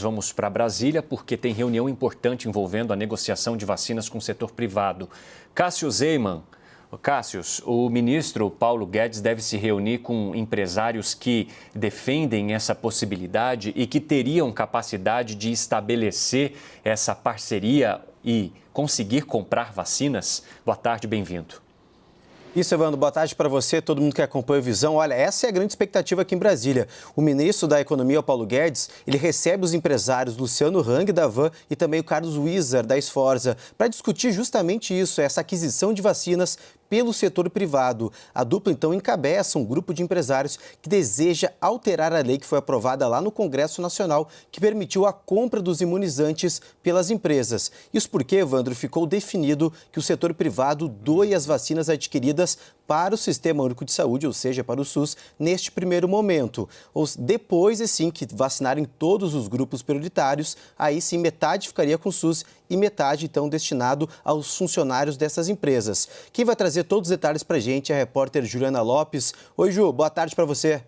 Vamos para Brasília porque tem reunião importante envolvendo a negociação de vacinas com o setor privado. Cássio Zeyman. Cássius, o ministro Paulo Guedes deve se reunir com empresários que defendem essa possibilidade e que teriam capacidade de estabelecer essa parceria e conseguir comprar vacinas. Boa tarde, bem-vindo. Isso, Evandro. Boa tarde para você, todo mundo que acompanha o Visão. Olha, essa é a grande expectativa aqui em Brasília. O ministro da Economia, Paulo Guedes, ele recebe os empresários Luciano Hang, da Van, e também o Carlos Wieser, da Sforza, para discutir justamente isso, essa aquisição de vacinas pelo setor privado. A dupla, então, encabeça um grupo de empresários que deseja alterar a lei que foi aprovada lá no Congresso Nacional, que permitiu a compra dos imunizantes pelas empresas. Isso porque, Evandro, ficou definido que o setor privado doe as vacinas adquiridas para o Sistema Único de Saúde, ou seja, para o SUS, neste primeiro momento. Depois, assim, que vacinarem todos os grupos prioritários, aí sim metade ficaria com o SUS e metade, então, destinado aos funcionários dessas empresas. Quem vai trazer todos os detalhes para a gente é a repórter Juliana Lopes. Oi, Ju, boa tarde para você.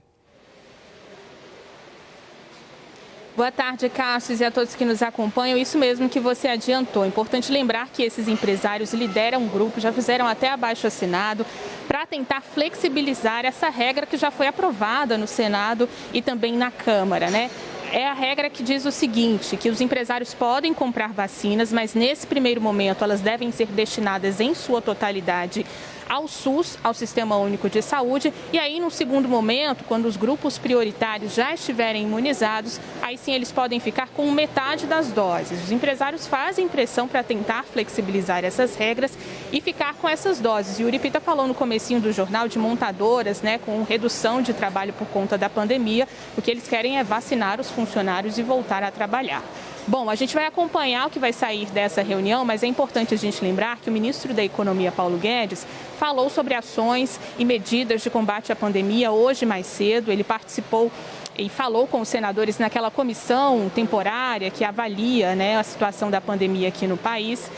Boa tarde, Cássio, e a todos que nos acompanham. Isso mesmo que você adiantou. Importante lembrar que esses empresários lideram um grupo, já fizeram até abaixo-assinado, para tentar flexibilizar essa regra que já foi aprovada no Senado e também na Câmara, né? É a regra que diz o seguinte, que os empresários podem comprar vacinas, mas nesse primeiro momento elas devem ser destinadas em sua totalidade ao SUS, ao Sistema Único de Saúde, e aí no segundo momento, quando os grupos prioritários já estiverem imunizados, aí sim eles podem ficar com metade das doses. Os empresários fazem pressão para tentar flexibilizar essas regras e ficar com essas doses. E o Uripita falou no comecinho do jornal de montadoras, né, com redução de trabalho por conta da pandemia, o que eles querem é vacinar os funcionários e voltar a trabalhar. Bom, a gente vai acompanhar o que vai sair dessa reunião, mas é importante a gente lembrar que o ministro da Economia, Paulo Guedes, falou sobre ações e medidas de combate à pandemia hoje mais cedo. Ele participou e falou com os senadores naquela comissão temporária que avalia, né, a situação da pandemia aqui no país.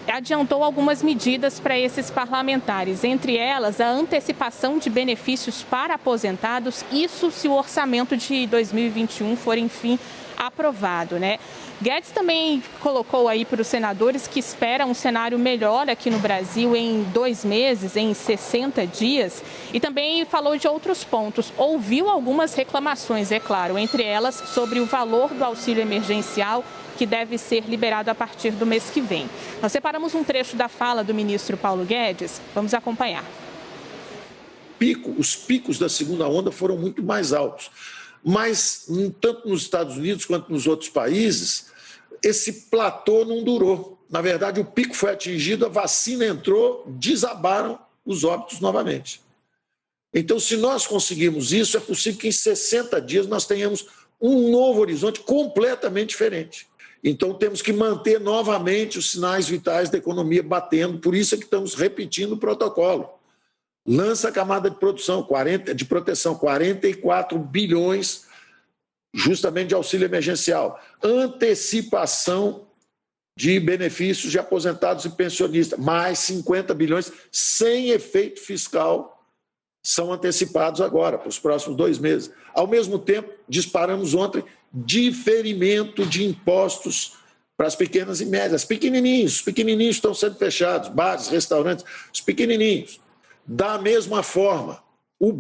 Adiantou algumas medidas para esses parlamentares, entre elas a antecipação de benefícios para aposentados, isso se o orçamento de 2021 for, enfim, aprovado, né? Guedes também colocou aí para os senadores que espera um cenário melhor aqui no Brasil em 2 meses, em 60 dias, e também falou de outros pontos. Ouviu algumas reclamações, é claro, entre elas sobre o valor do auxílio emergencial, que deve ser liberado a partir do mês que vem. Nós separamos um trecho da fala do ministro Paulo Guedes, vamos acompanhar. Os picos da segunda onda foram muito mais altos. Mas, tanto nos Estados Unidos quanto nos outros países, esse platô não durou. Na verdade, o pico foi atingido, a vacina entrou, desabaram os óbitos novamente. Então, se nós conseguirmos isso, é possível que em 60 dias nós tenhamos um novo horizonte completamente diferente. Então, temos que manter novamente os sinais vitais da economia batendo, por isso é que estamos repetindo o protocolo. Lança a camada de proteção, 44 bilhões, justamente de auxílio emergencial. Antecipação de benefícios de aposentados e pensionistas, mais 50 bilhões, sem efeito fiscal, são antecipados agora, para os próximos 2 meses. Ao mesmo tempo, disparamos ontem diferimento de impostos para as pequenas e médias. Os pequenininhos estão sendo fechados, bares, restaurantes, os pequenininhos. Da mesma forma, o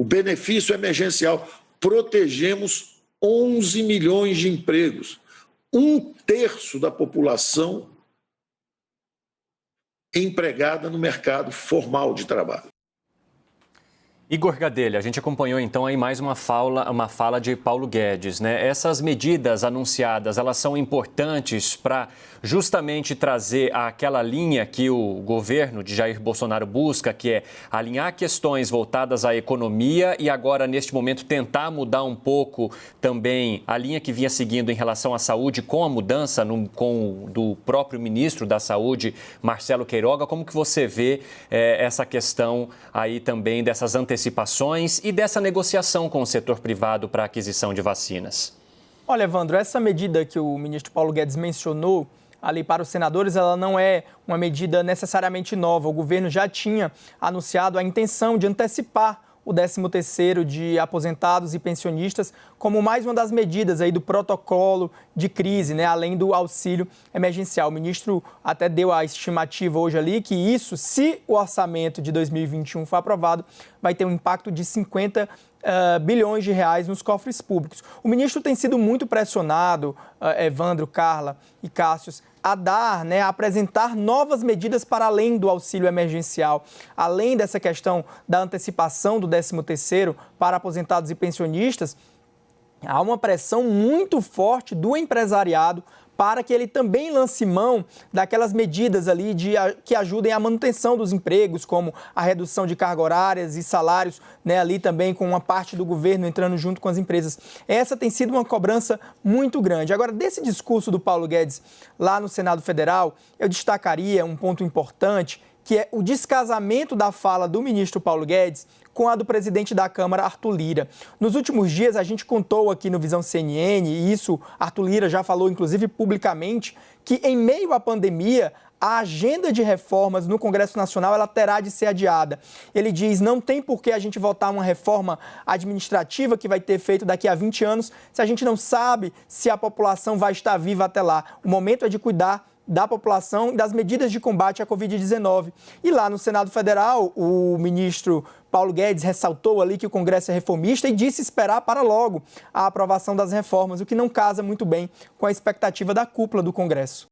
benefício emergencial, protegemos 11 milhões de empregos, 1/3 da população empregada no mercado formal de trabalho. Igor Gadelha, a gente acompanhou então aí mais uma fala de Paulo Guedes, né? Essas medidas anunciadas, elas são importantes para justamente trazer aquela linha que o governo de Jair Bolsonaro busca, que é alinhar questões voltadas à economia e agora, neste momento, tentar mudar um pouco também a linha que vinha seguindo em relação à saúde com a mudança do próprio ministro da Saúde, Marcelo Queiroga. Como que você vê essa questão aí também dessas antecipações e dessa negociação com o setor privado para a aquisição de vacinas? Olha, Evandro, essa medida que o ministro Paulo Guedes mencionou, a lei para os senadores, ela não é uma medida necessariamente nova. O governo já tinha anunciado a intenção de antecipar o 13º de aposentados e pensionistas como mais uma das medidas aí do protocolo de crise, né, além do auxílio emergencial. O ministro até deu a estimativa hoje ali que isso, se o orçamento de 2021 for aprovado, vai ter um impacto de 50 bilhões de reais nos cofres públicos. O ministro tem sido muito pressionado, Evandro, Carla e Cássius, a dar, né, a apresentar novas medidas para além do auxílio emergencial, além dessa questão da antecipação do 13º para aposentados e pensionistas. Há uma pressão muito forte do empresariado para que ele também lance mão daquelas medidas ali que ajudem à manutenção dos empregos, como a redução de cargas horárias e salários, né, ali também com uma parte do governo entrando junto com as empresas. Essa tem sido uma cobrança muito grande. Agora, desse discurso do Paulo Guedes lá no Senado Federal, eu destacaria um ponto importante, que é o descasamento da fala do ministro Paulo Guedes com a do presidente da Câmara, Arthur Lira. Nos últimos dias, a gente contou aqui no Visão CNN, e isso Arthur Lira já falou, inclusive, publicamente, que em meio à pandemia, a agenda de reformas no Congresso Nacional ela terá de ser adiada. Ele diz, não tem por que a gente votar uma reforma administrativa que vai ter feito daqui a 20 anos, se a gente não sabe se a população vai estar viva até lá. O momento é de cuidar da população e das medidas de combate à Covid-19. E lá no Senado Federal, o ministro Paulo Guedes ressaltou ali que o Congresso é reformista e disse esperar para logo a aprovação das reformas, o que não casa muito bem com a expectativa da cúpula do Congresso.